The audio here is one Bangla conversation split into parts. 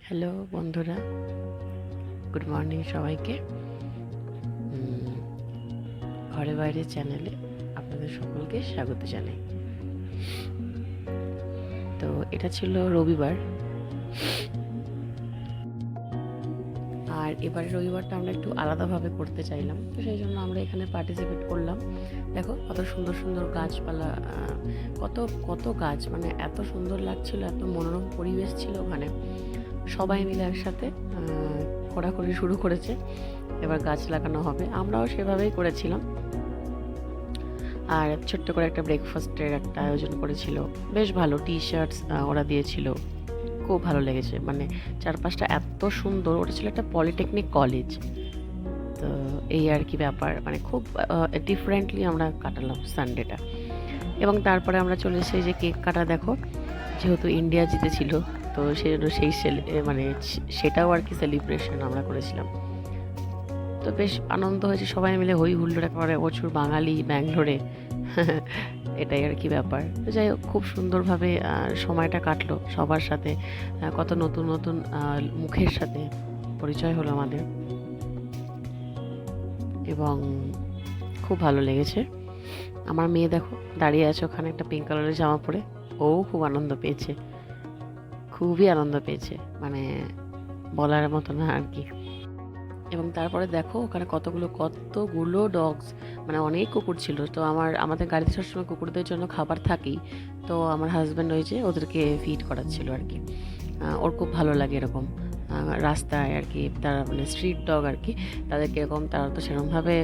হ্যালো বন্ধুরা, গুড মর্নিং সবাইকে। ঘরে বাইরে চ্যানেলে আপনাদের সকলকে স্বাগত জানাই। তো এটা ছিল রবিবার, আর এবারে রবিবারটা আমরা একটু আলাদাভাবে করতে চাইলাম, তো সেই জন্য আমরা এখানে পার্টিসিপেট করলাম। দেখো কত সুন্দর সুন্দর গাছপালা, কত কত গাছ, মানে এত সুন্দর লাগছিল, এত মনোরম পরিবেশ ছিল ওখানে। সবাই মিলে একসাথে খোঁড়াখুড়ি শুরু করেছে, এবার গাছ লাগানো হবে। আমরাও সেভাবেই করেছিলাম, আর ছোট্ট করে একটা ব্রেকফাস্টের একটা আয়োজন করেছিল। বেশ ভালো, টি শার্টস ওরা দিয়েছিল, খুব ভালো লেগেছে। মানে চারপাশটা এত সুন্দর, ওটা ছিল একটা পলিটেকনিক কলেজ। তো এই আর কি ব্যাপার, মানে খুব ডিফারেন্টলি আমরা কাটালাম সানডেটা। এবং তারপরে আমরা চলে এসেছি যে কেক কাটা। দেখো, যেহেতু ইন্ডিয়া জিতেছিল, তো সেই জন্য মানে সেটাও আর কি সেলিব্রেশন আমরা করেছিলাম। তো বেশ আনন্দ হয়েছে, সবাই মিলে হই হুল্লোড়, একেবারে প্রচুর বাঙালি ব্যাঙ্গালোরে। এটাই আর কি ব্যাপার। তো যাই হোক, খুব সুন্দরভাবে সময়টা কাটলো সবার সাথে। কত নতুন নতুন মুখের সাথে পরিচয় হলো আমাদের, এবং খুব ভালো লেগেছে। আমার মেয়ে দেখো দাঁড়িয়ে আছে ওখানে একটা পিঙ্ক কালারের জামা পরে, ও খুব আনন্দ পেয়েছে, খুবই আনন্দ পেয়েছে, মানে বলার মতো না আর কি। এবং তারপরে দেখো ওখানে কতগুলো ডগস, মানে অনেক কুকুর ছিল। তো আমাদের গাড়িতে সবসময় কুকুরদের জন্য খাবার থাকেই, তো আমার হাজব্যান্ড ওই যে ওদেরকে ফিড করাচ্ছিল আর কি। ওর খুব ভালো লাগে এরকম রাস্তায় আর কি, তারা মানে স্ট্রিট ডগ আর কি, তাদেরকে এরকম, তারা তো সেরকমভাবে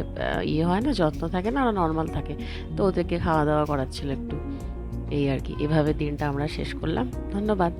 ইয়ে হয় না, যত্ন থাকে না, ওরা নর্মাল থাকে। তো ওদেরকে খাওয়া দাওয়া করাচ্ছিল একটু, এই আর কি। এভাবে দিনটা আমরা শেষ করলাম। ধন্যবাদ।